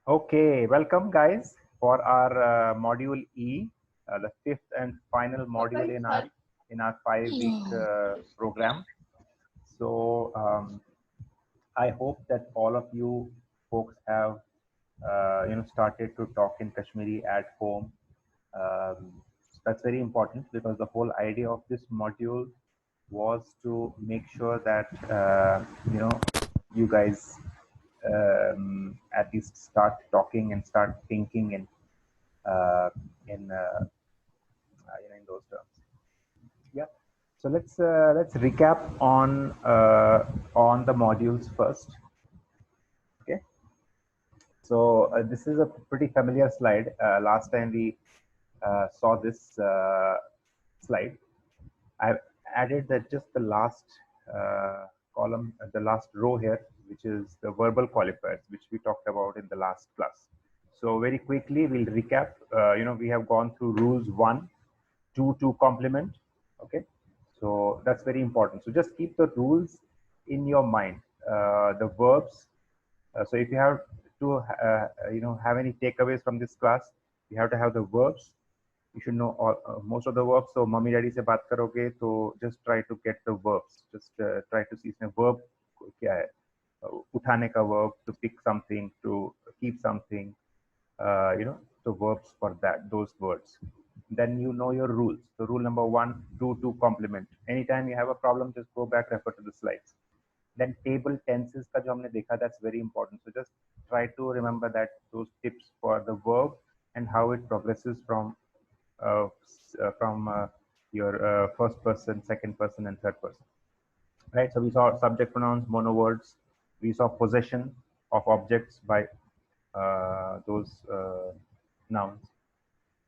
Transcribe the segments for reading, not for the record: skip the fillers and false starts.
Okay, welcome guys for our module E, the fifth and final module in our 5-week program. So I hope that all of you folks have started to talk in Kashmiri at home. That's very important because the whole idea of this module was to make sure that you guys at least start talking and start thinking uh, in in those terms. Yeah. So let's recap on the modules first. Okay. So this is a pretty familiar slide. Last time we saw this slide. I've added that just the last column, the last row here, which is the verbal qualifiers, which we talked about in the last class. So very quickly, we'll recap. We have gone through rules 1, 2 to complement. Okay, so that's very important. So just keep the rules in your mind. The verbs. So if you have to, have any takeaways from this class, you have to have the verbs. You should know all, most of the verbs. So mummy daddy से बात करोगे तो just try to get the verbs. Just try to see इसमें verb क्या है. उठाने का verb, to pick something, to keep something, the verbs for that, those words. Then you know your rules. So rule number 1, 2 to complement. Anytime you have a problem, just go back, refer to the slides. Then table tenses का जो हमने देखा, that's very important. So just try to remember that, those tips for the verb and how it progresses from uh, your first person, second person, and third person. Right. So we saw subject pronouns, mono words. We saw possession of objects by those nouns.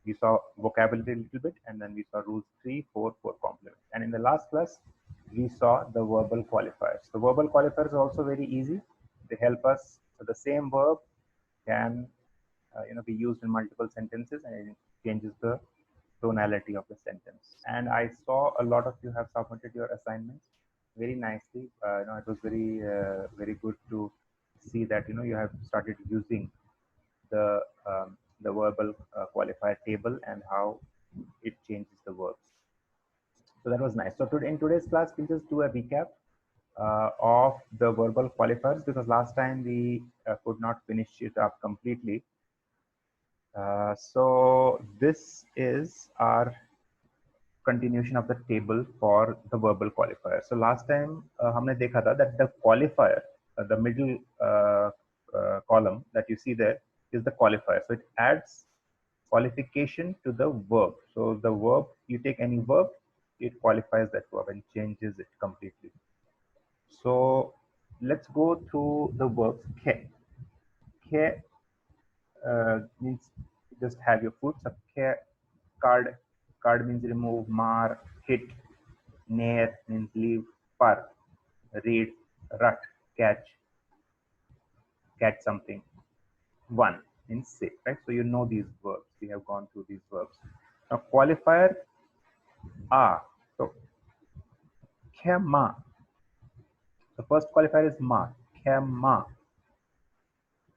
We saw vocabulary a little bit, and then we saw rules 3, 4 for complement. And in the last class, we saw the verbal qualifiers. The verbal qualifiers are also very easy. They help us. So the same verb can be used in multiple sentences, and it changes the tonality of the sentence. And I saw a lot of you have submitted your assignments very nicely. It was very good to see that you have started using the the verbal qualifier table and how it changes the verbs. So that was nice. So in today's class, we'll just do a recap of the verbal qualifiers because last time we could not finish it up completely. So this is our continuation of the table for the verbal qualifier. So last time हमने देखा था that the qualifier, the middle column that you see there is the qualifier. So it adds qualification to the verb. So the verb, you take any verb, it qualifies that verb and changes it completely. So let's go through the verbs. Ke. Ke means just have your foot. So ke, card. Card means remove, mar, hit. Near means leave. Par, read, rut, catch something. One means say, right? So you know these verbs. We have gone through these verbs. Now qualifier a. So khema. The first qualifier is ma. Khema.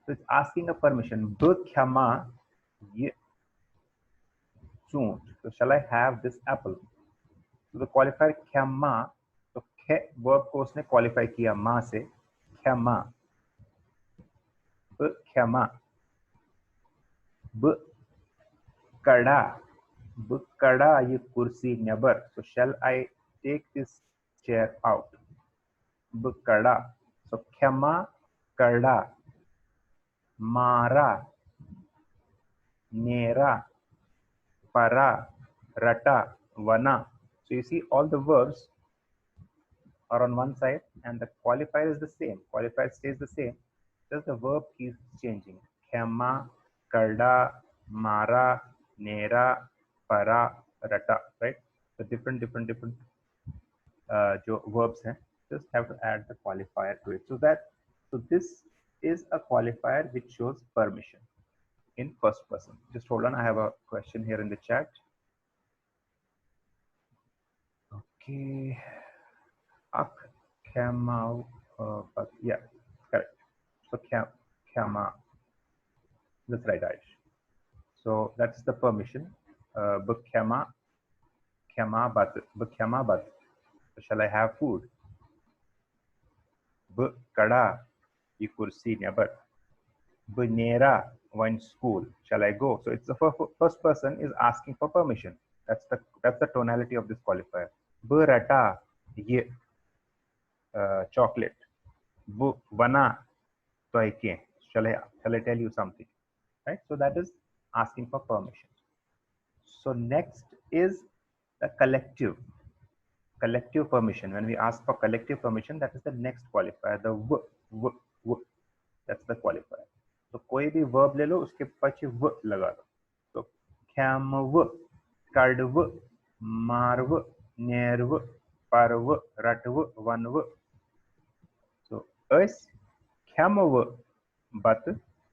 So it's asking a permission. B khema ye choont. So shall I have this apple? So the qualifier khema. So khe verb को उसने qualify किया ma से. Khema. B khema. B kada. B kada ye kursi never. So shall I take this chair out? B kada. So khema kada. Mara. Nera. Para. Rata. Vana. So you see all the verbs are on one side and the qualifier is the same. Qualifier stays the same. Just the verb keeps changing. Khema, karda, mara, nera, para, rata, right? So different verbs हैं. Just have to add the qualifier to it. So this is a qualifier which shows permission in first person. Just hold on, I have a question here in the chat. Okay. Ak, khema, but yeah, correct. So khema. That's right, Aish. So that's the permission. Bukhema, khema bat, bukhema bat. Shall I have food? Bu kada, ye kursi never. Bu nera, one school. Shall I go? So it's the first person is asking for permission. That's the tonality of this qualifier. Bu rata, ye chocolate. Bu bana, toike. Shall I tell you something? Right? So that is asking for permission. So next is the collective permission. When we ask for collective permission, that is the next qualifier. The w, that's the qualifier. So कोई भी verb ले लो, उसके पीछे w लगा दो. So khyav, kadv, marv, nerv, parv, ratv, vanv. So us khyav, but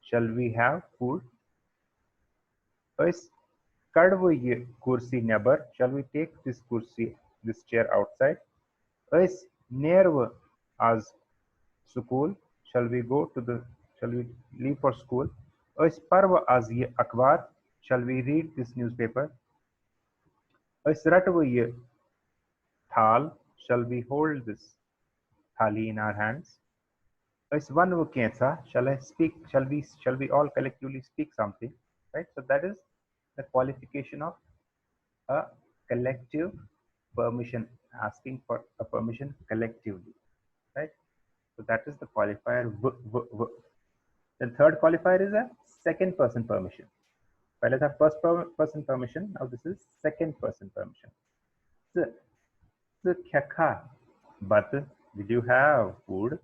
shall we have food? Us kadv ye kursi never. Shall we take this kursi, this chair outside? Us nerv as school. Shall we leave for school? Us parv az ye akhbar. Shall we read this newspaper? Us ratv ye thal. Shall we hold this thali in our hands? Us vanv kensa. Shall I speak? Shall we all collectively speak something? Right. So that is the qualification of a collective permission, asking for a permission collectively. Right. So that is the qualifier v. The third qualifier is a second person permission. Pehle tha first person permission. Now this is second person permission. Khekha, but did you have food?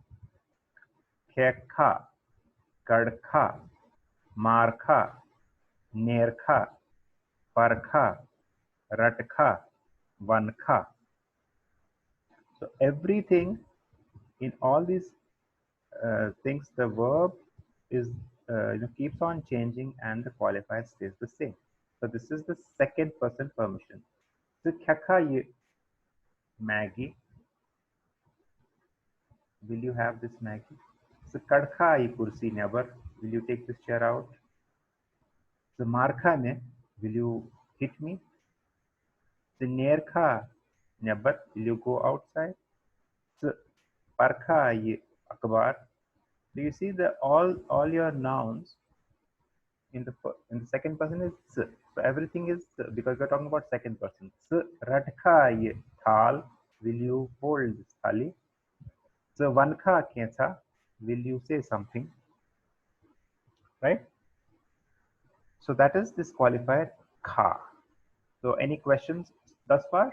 Khekha, kadkha, markha, nerkha, parkha, ratkha, vankha. So everything in all these things, the verb is keeps on changing and the qualifier stays the same. So this is the second person permission. So khakha ye Maggie. Will you have this Maggie? So kadkha ye kursi never. Will you take this chair out? So markha ne, will you hit me? So nerkha never. Will you go outside? So parkha ye akbar. Do you see the all your nouns in the second person is s. So everything is because we're talking about second person. S ratkha ye thal. Will you hold this thali? So vankha kensa. Will you say something? Right? So that is this qualifier kha. So any questions thus far?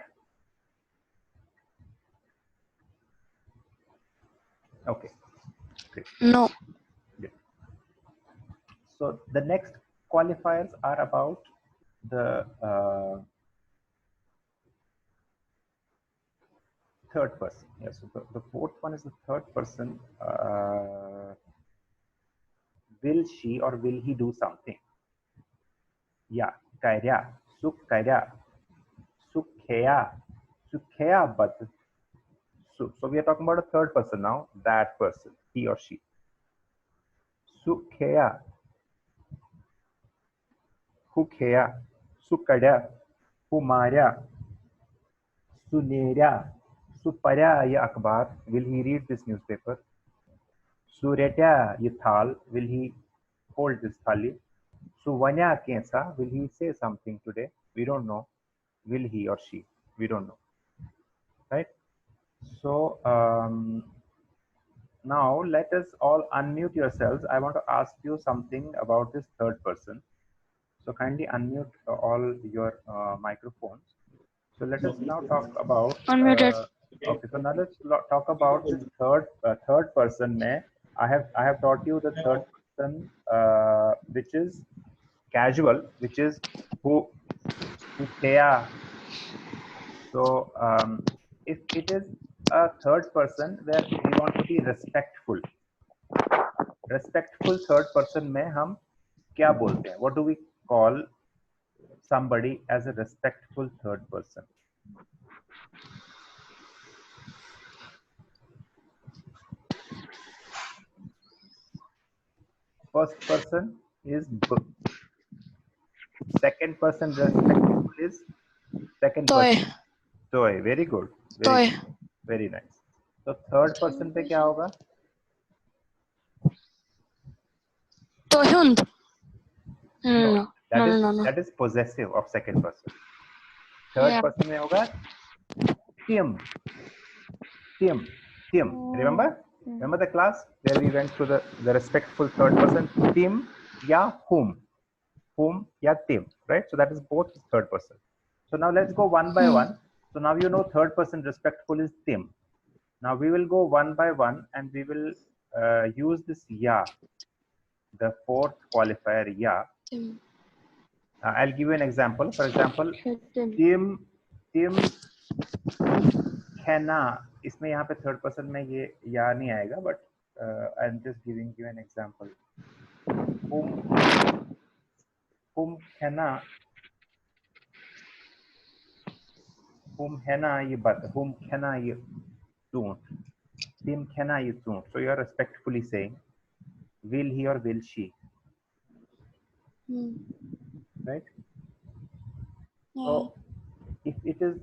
Okay. Great. No. Good. So the next qualifiers are about the third person. Yes, so the fourth one is the third person. Will she or will he do something? Yeah, karya, suk karya, sukheya, sukheya but. So we are talking about a third person now, that person, he or she. Sukheya, hukheya, sukadya, humarya, sunerya, suparya ye akhbar. Will he read this newspaper? Suretya ye thal. Will he hold this thali? Suvanya kensa. Will he say something today? We don't know. Will he or she? We don't know. Right? So now let us all unmute yourselves. I want to ask you something about this third person. So kindly unmute all your microphones. So let us now talk about. Unmuted. Okay, so now let's talk about this third person. Mein, I have taught you the third person, which is casual, which is who kya. So if it is a third person where we want to be respectful third person में हम क्या बोलते हैं? What do we call somebody as a respectful third person? First person is b. Second person respectful is second toy, person. Toy. Very good. Very toy, good. Very nice. तो third person पे क्या होगा? toyhund. No, No, no, no, no. that is possessive of second person. Third Yeah. person में होगा Tim. Tim. Tim. Remember the class where we went through the respectful third person? Tim या whom. Whom या Tim. Right? So that is both third person. So now let's go one by one. So now you know third person respectful is Tim. Now we will go one by one and we will use this ya, the fourth qualifier ya. Tim. I'll give you an example. For example, Tim. Tim Hannah. इसमें यहाँ पे third person में ये या नहीं आएगा, but I'm just giving you an example. Whom Hannah ये बात. Whom Hannah you don't. Tim Hannah you don't. So you are respectfully saying, will he or will she? Right? So if it is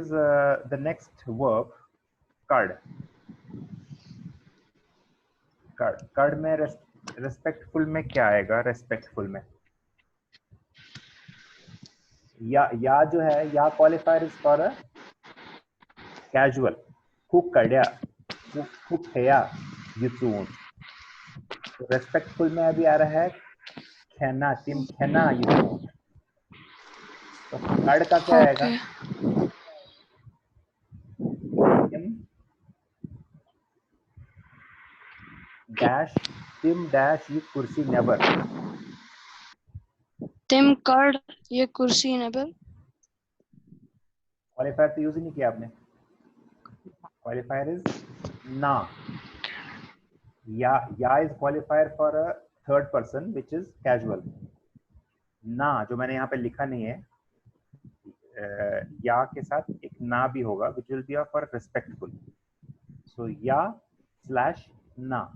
the next verb, card में respectful में क्या आएगा? Respectful में या जो है या qualifier is for a casual. Who कड्या, who थया, you don't. तो respectful में अभी आ रहा है खेना, Tim खेना you don't. तो card का क्या आएगा? Tim dash ये कुर्सी never. Tim card ये कुर्सी never. Qualifier तो यूज ही नहीं किया आपने. Qualifier is na. या is qualifier for a third person which is casual. ना जो मैंने यहाँ पे लिखा नहीं है, या के साथ एक ना भी होगा which will be for respectful. So या slash ना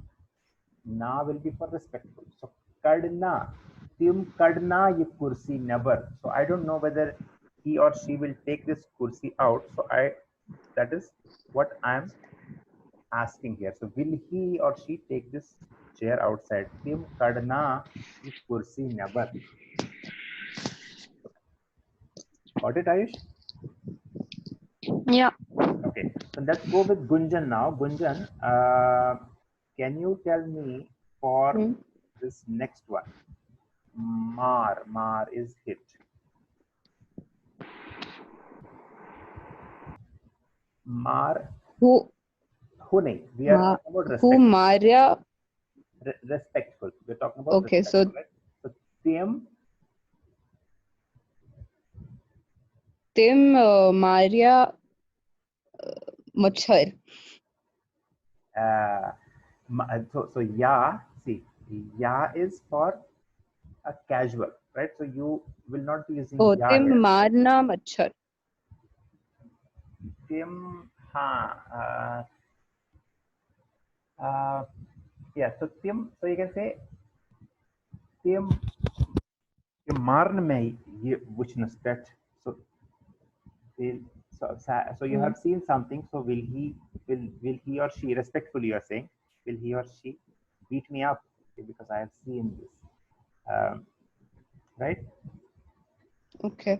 will be for respectful. So कड़ना, Tim कड़ना ये कुर्सी never. So I don't know whether he or she will take this kursi out. So that is what I am asking here. So will he or she take this chair outside? Tim kadna ye kursi never. Got it, Ayush? Yeah. Okay. So let's go with Gunjan now. Gunjan, can you tell me for this next one? Mar is hit. Mar. Who nahi? We are talking about respect. Who Maria? Respectful. We're talking about okay. So, right? So Tim Maria Machhar. So ya, see, ya is for a casual, right? So you will not be using ya. Tim here. Marna Machhar. Tim, yeah. So Tim, so you can say Tim marn mein ye witness that. So you have seen something. So will he or she, respectfully you are saying, will he or she beat me up because I have seen this, right? Okay.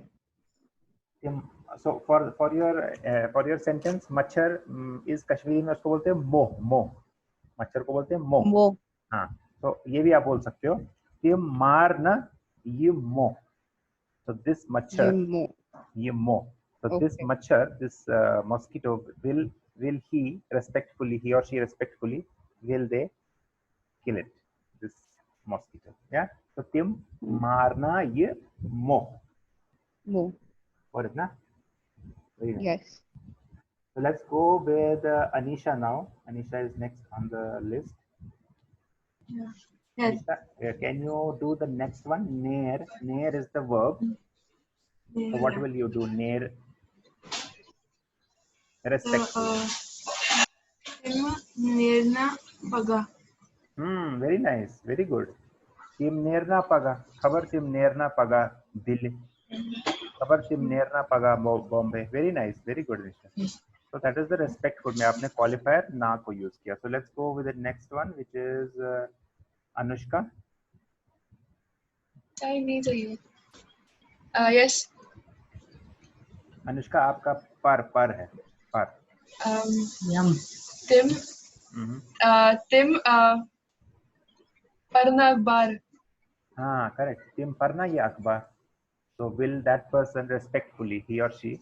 So for your sentence, मच्छर is Kashmiri में उसको बोलते हैं मोह. मच्छर को बोलते हैं मोह. हाँ. तो ये भी आप बोल सकते हो. Tim मारना ये मोह. So this मच्छर ये मोह. So this machhar, this mosquito, will he respectfully, he or she respectfully, will they kill it, this mosquito? Yeah. So Tim marna ye moh. Moh. Got it, na? Yes. So let's go with Anisha now. Anisha is next on the list. Yeah. Yes. Anisha, can you do the next one? Nair. Nair is the verb. Yeah. So what will you do? Nair. Respectful. Nirna paga. Very nice, very good. Tim nerna paga, khabar tim nerna paga Delhi, khabar tim nerna paga Bombay. Very nice, very good, Nisha. So that is the respectful. में आपने qualifier ना को use किया. So let's go with the next one, which is Anushka. I need a you. Yes. Anushka आपका पर है पर. Tim. Tim. Parna akbar. हाँ, correct. Tim parna ye akhbar. So will that person respectfully, he or she,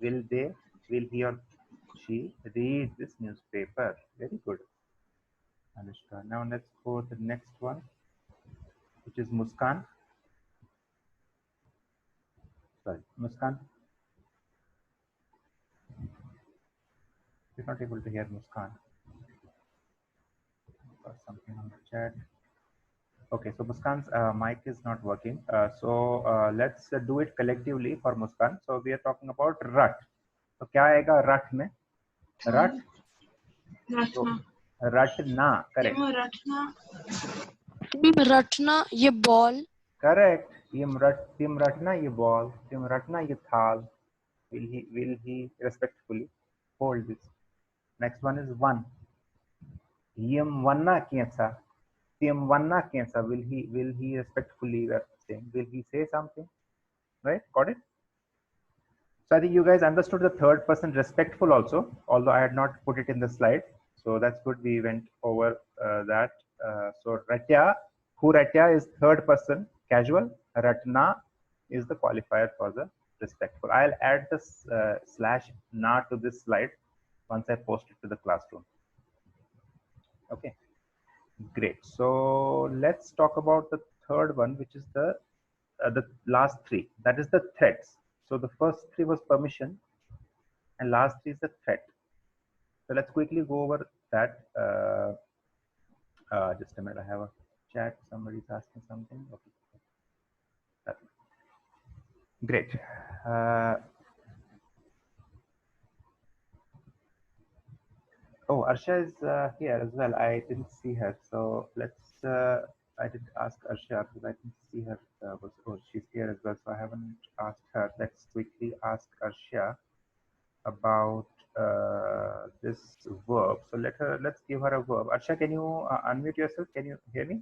will he or she read this newspaper? Very good, Anushka. Now let's go to the next one, which is Muskan. Sorry, Muskan. We're not able to hear Muskan. Got something on the chat. Okay, so Muskan's mic is not working. So let's do it collectively for Muskan. So we are talking about rut. So क्या आएगा rut में? Rut. So, रटना, correct. Tim Ratna, ye ball. Correct. Tim रटना ये ball. Tim रटना ये थाल. Will he respectfully hold this? Next one is one. Yim vanna kiensa. Tim vanna kiensa. Will he respectfully saying? Will he say something? Right? Got it? So I think you guys understood the third person respectful also, although I had not put it in the slide. So that's good. We went over that. So ratya, who ratya is third person casual. Ratna is the qualifier for the respectful. I'll add this slash na to this slide once I post it to the classroom. Okay, great. So let's talk about the third one, which is the last three. That is the threats. So the first three was permission, and last three is the threat. So let's quickly go over that. Just a minute, I have a chat. Somebody's asking something. Okay. Great. Oh, Arsha is here as well. I didn't see her. So let's, I did ask Arsha because I didn't see her. She's here as well. So I haven't asked her. Let's quickly ask Arsha about this verb. So let's give her a verb. Arsha, can you unmute yourself? Can you hear me?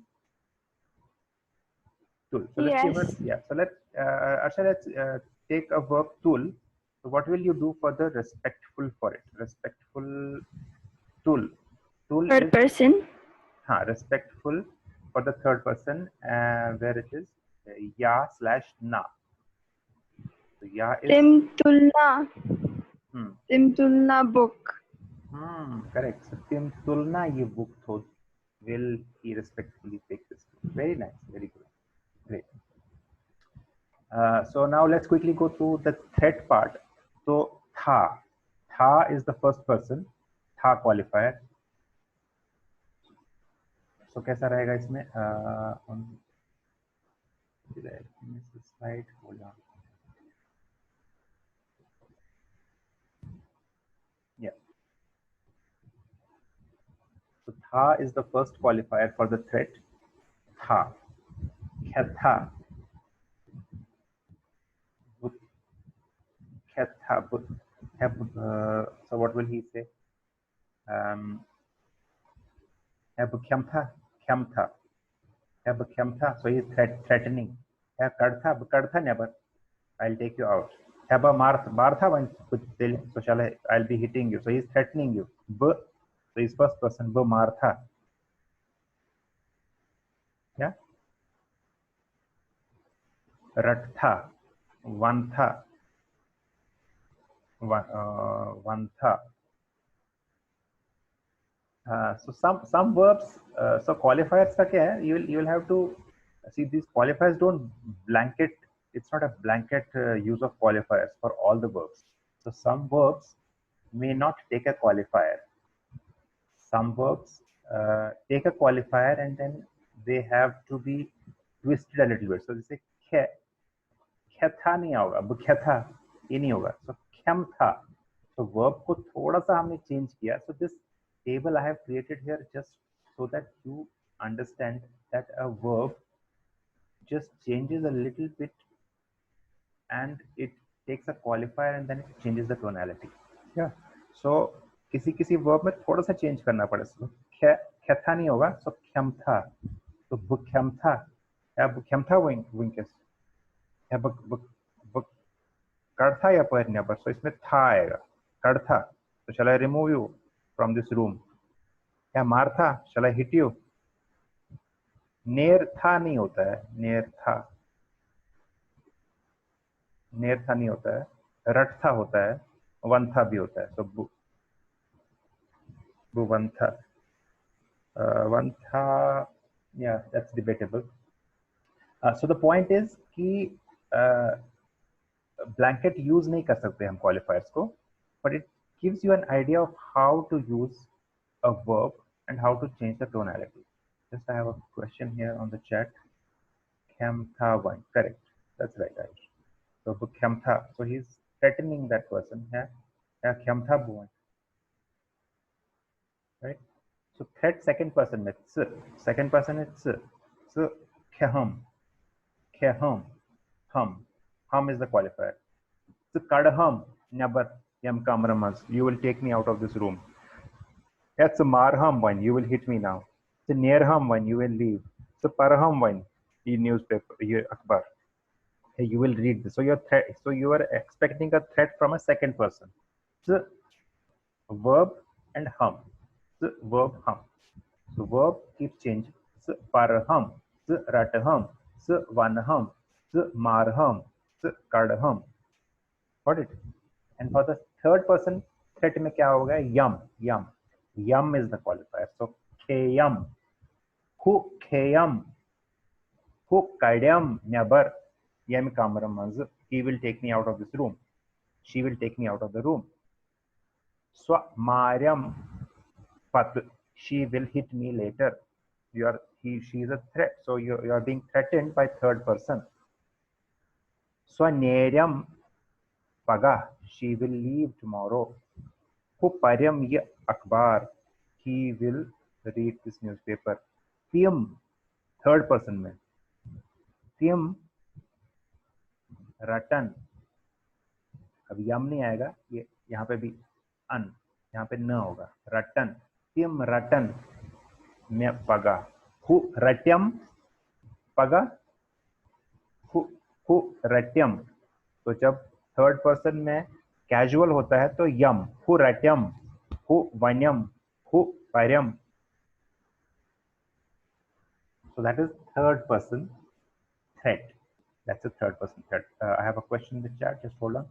Tool. So let's give her, yeah. So Arsha, let's take a verb tool. So what will you do for the respectful for it? Respectful tool. Tool Third person. Respectful for the third person, where it is ya / na. So ya is Tim Tulna book. Correct. So Tim Tulna ye book thod. Will he respectfully take this? Very nice. Very good. Great. So now let's quickly go through the threat part. So tha is the first person. Tha qualifier. So कैसा रहेगा इसमें? Did I miss the slide? Hold on. Yeah. So tha is the first qualifier for the threat. Tha. Khetha. So what will he say? Khyamtha. So he's threatening. Kadtha never. I'll take you out. Martha, so I'll be hitting you. So he's threatening you. So he's first person. Martha. Yeah. Rattha. Vantha. Vantha. So some verbs, so qualifiers का क्या है? You will have to see these qualifiers don't blanket. It's not a blanket use of qualifiers for all the verbs. So some verbs may not take a qualifier. Some verbs take a qualifier and then they have to be twisted a little bit. So they say khyatha नहीं होगा, bukhyatha ये नहीं होगा. So khyamtha. So verb को थोड़ा सा हमने change किया. So this table I have created here just so that you understand that a verb just changes a little bit and it takes a qualifier and then it changes the tonality. Yeah. So किसी verb में थोड़ा सा change करना पड़े. So ख्या नहीं होगा, so ख्यम था, तो बुख्यम था या बुख्यम था विंकस या बुक कर था या पहनने पर. So इसमें था आएगा, कर था. So shall I remove you from this room? या मार था, shall I hit you? नेर था नहीं होता है, नेर था नहीं होता है, रट था होता है, वन था भी होता है. तो वन था, yeah, that's debatable. So the point is कि blanket use नहीं कर सकते हम qualifiers को, but it gives you an idea of how to use a verb and how to change the tonality. Just I have a question here on the chat. Khyam tha one, correct? That's right, Ayush. So Khyam tha, so he's threatening that person. Yeah, Khyam tha one, right? So threat second person में second person is so khyam, hum is the qualifier. So kadham never yam kamramas, you will take me out of this room. That's a marham one, you will hit me now. So nearham one, you will leave. So parham one, the newspaper, akhbar, you will read this. So you are expecting a threat from a second person. So verb and hum. So verb hum. So verb keeps changing. So parham, so ratham, so vanham, so marham, so kadham. Got it? And for the third person threat में क्या होगा? Yum is the qualifier. So kheyam, who kheyam, who kaidam never yam kamramaz. He will take me out of this room. She will take me out of the room. So maryam pat, she will hit me later. She is a threat. So you are being threatened by third person. So neryam paga, she will leave tomorrow. Who paryam ye akhbar, he will read this newspaper. Tiyam, third person में. Tiyam ratan, अब यम नहीं आएगा, ये यहाँ पे भी अन, यहाँ पे न होगा. रटन, तिम रटन में पगा. हु रट्यम पगा, हु रट्यम. तो जब थर्ड पर्सन में कैजुअल होता है तो यम, हु रट्यम, हु वन्यम, हु पर्यम. So that is third person threat. That's a third person threat. I have a question in the chat, just hold on.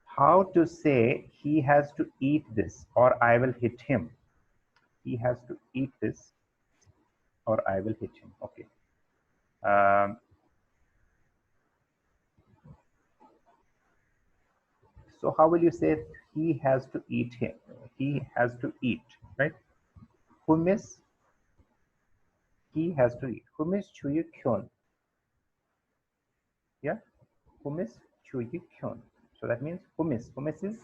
How to say he has to eat this or I will hit him? He has to eat this or I will hit him. Okay. So how will you say he has to eat him? He has to eat, right? Humis, he has to eat. Humis chuyi kyon. Yeah? Humis chuyi kyon. So that means humis. Humis is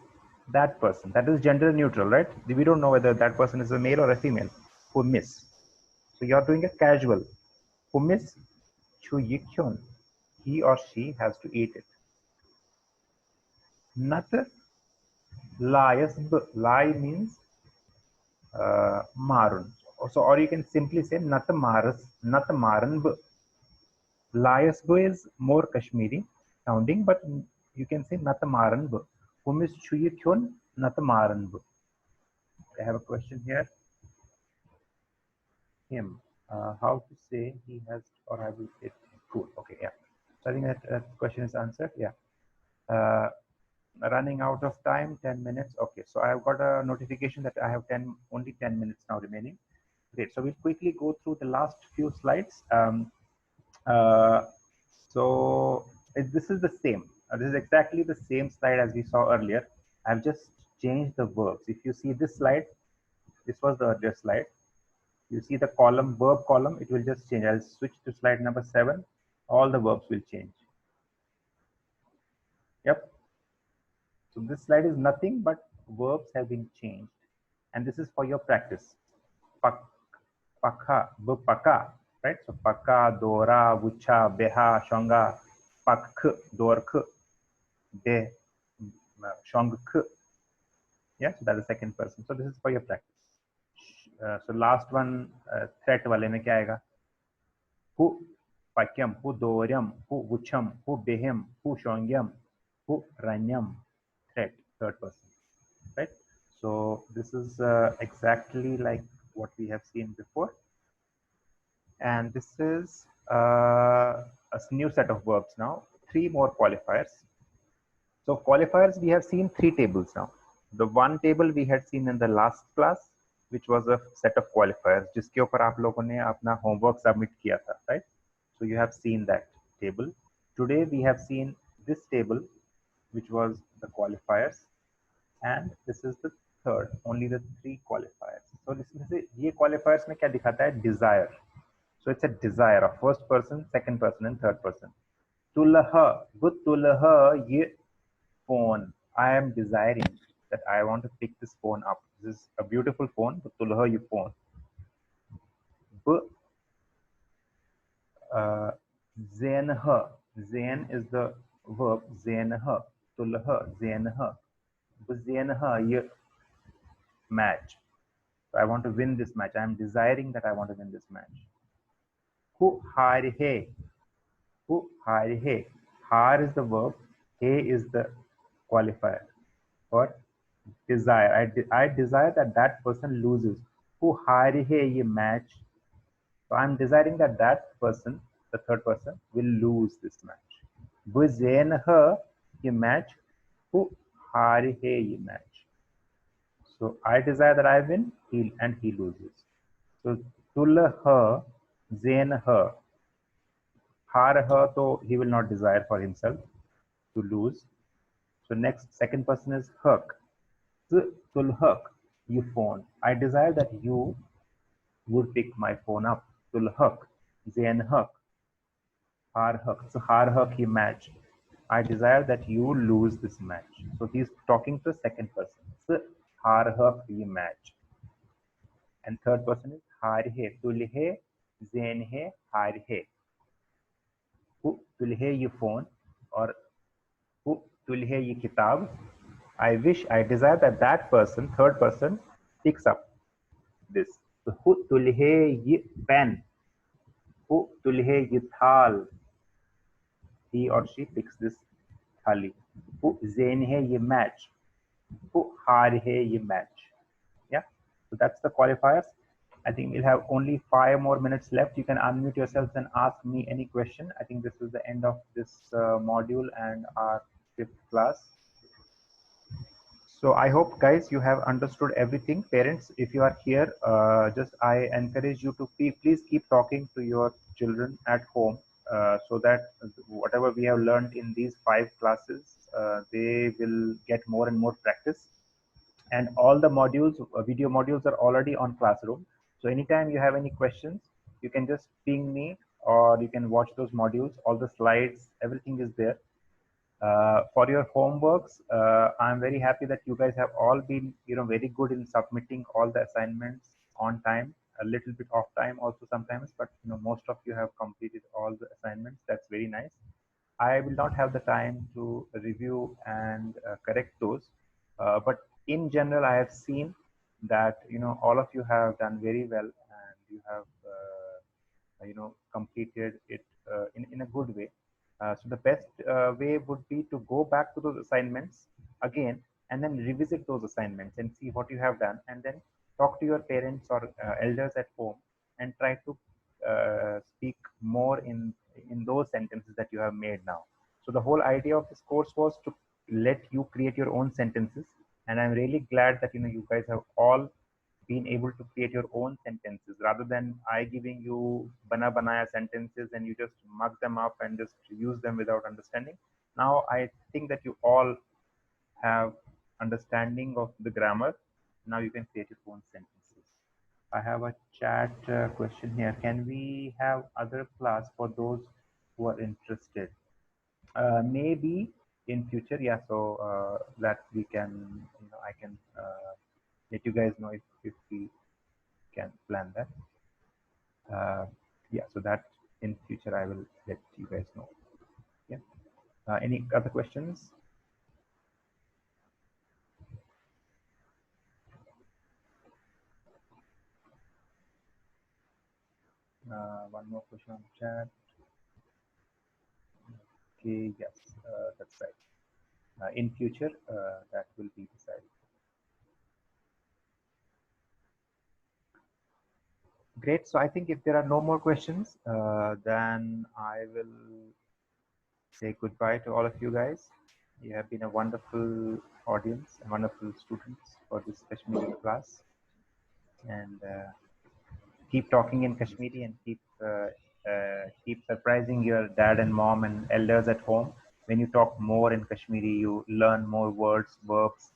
that person. That is gender neutral, right? We don't know whether that person is a male or a female. Humis. So you are doing a casual. Humis chuyi kyon. He or she has to eat it. Nat layasb. Lay means marun. So, or you can simply say nat maranb. Layasb is more Kashmiri sounding, but you can say nat maranb. Humis chuyi kyon nat maranb. I have a question here. Him. How to say he has or I will hit him. Cool. Okay. Yeah. So I think that question is answered. Yeah. Running out of time, 10 minutes. Okay, so I have got a notification that I have only 10 minutes now remaining. Great, so we'll quickly go through the last few slides. This is the same. This is exactly the same slide as we saw earlier. I've just changed the verbs. If you see this slide, this was the earlier slide. You see the column, verb column, it will just change. I'll switch to slide number 7. All the verbs will change. Yep. So this slide is nothing but verbs have been changed. And this is for your practice. Pak, Pakha, Bupaka, right? So Paka, Dora, Vucha, Beha, Shonga, Pak, Dork, De, Shongk. Yeah, so that's the second person. So this is for your practice. So last one, threat wale mein kya aayega? Hu Pakyam, Hu Doryam, Hu Vucham, Hu Behim, Hu Shongyam, Hu Ranyam. Threat, third person, right? So this is exactly like what we have seen before. And this is a new set of verbs now, 3 more qualifiers. So qualifiers, we have seen 3 tables now. The one table we had seen in the last class, which was a set of qualifiers, जिसके ऊपर आप लोगों ने अपना homework submit किया था, right? So you have seen that table. Today we have seen this table, which was the qualifiers, and this is the third, only the 3 qualifiers. So इसमें से ये qualifiers में क्या दिखाता है? Desire. So it's a desire of first person, second person, and third person. Tulha, but tulha ye phone. I am desiring that I want to pick this phone up. This is a beautiful phone, but tulha ye phone. Zenha. Zen is the verb. Zenha. Tulha. Zenha. But zenha ye match. So I want to win this match. I am desiring that I want to win this match. Hu harhe. Hu harhe. Har is the verb. He is the qualifier for desire. I desire that that person loses. Hu harhe ye match. So I'm desiring that that person, the third person, will lose this match. Buzenha ye match. Hu harhe ye match. So I desire that I win, and he loses. So tulha, zenha. Har, so he will not desire for himself to lose. So next, second person is huk. Tulhuk, you phone. I desire that you would pick my phone up. Tulhuk, zenhuk, harhuk. So harhuk, he match. I desire that you lose this match. So he's talking to the second person. So harhuk, he match. And third person is harhe. Tulhe, zenhe, harhe. Who tulhe ye phone, or who tulhe ye kitab. I wish, I desire that that person, third person, picks up this. So who tulhe ye pen. Who tulhe ye thal. He or she picks this thali. Who zenhe ye match. Who harhe ye match. Yeah. So that's the qualifiers. I think we'll have only 5 more minutes left. You can unmute yourselves and ask me any question. I think this is the end of this module and our 5th class. So I hope, guys, you have understood everything. Parents, if you are here, I encourage you to please keep talking to your children at home, so that whatever we have learned in these 5 classes, they will get more and more practice. And all the modules, video modules, are already on Classroom. So anytime you have any questions, you can just ping me, or you can watch those modules. All the slides, everything is there. For your homeworks, I'm very happy that you guys have all been, very good in submitting all the assignments on time. A little bit off time also sometimes, but most of you have completed all the assignments. That's very nice. I will not have the time to review and correct those, but in general, I have seen that all of you have done very well, and you have completed it in a good way. So the best way would be to go back to those assignments again and then revisit those assignments and see what you have done, and then talk to your parents or elders at home and try to speak more in those sentences that you have made now. So the whole idea of this course was to let you create your own sentences, and I'm really glad that you guys have all been able to create your own sentences rather than I giving you banaya sentences and you just mug them up and just use them without understanding. Now I think that you all have understanding of the grammar. Now you can create your own sentences. I have a chat question here. Can we have other class for those who are interested? Maybe in future, yeah. So that we can, I can let you guys know if we can plan that. Yeah, so that in future I will let you guys know. Yeah. Any other questions? One more question on chat. Okay, yes, that's right. In future, that will be decided. Great. So I think if there are no more questions, then I will say goodbye to all of you guys. You have been a wonderful audience and wonderful students for this Kashmiri class. And keep talking in Kashmiri and keep surprising your dad and mom and elders at home. When you talk more in Kashmiri, you learn more words, verbs,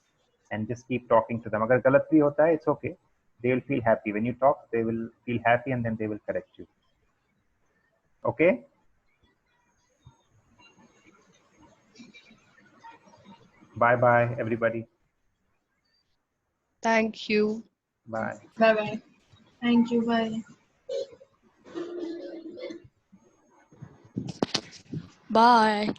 and just keep talking to them. Agar galat bhi hota hai, it's okay. They will feel happy. When you talk, they will feel happy and then they will correct you. Okay? Bye-bye, everybody. Thank you. Bye. Bye bye. Thank you. Bye. Bye.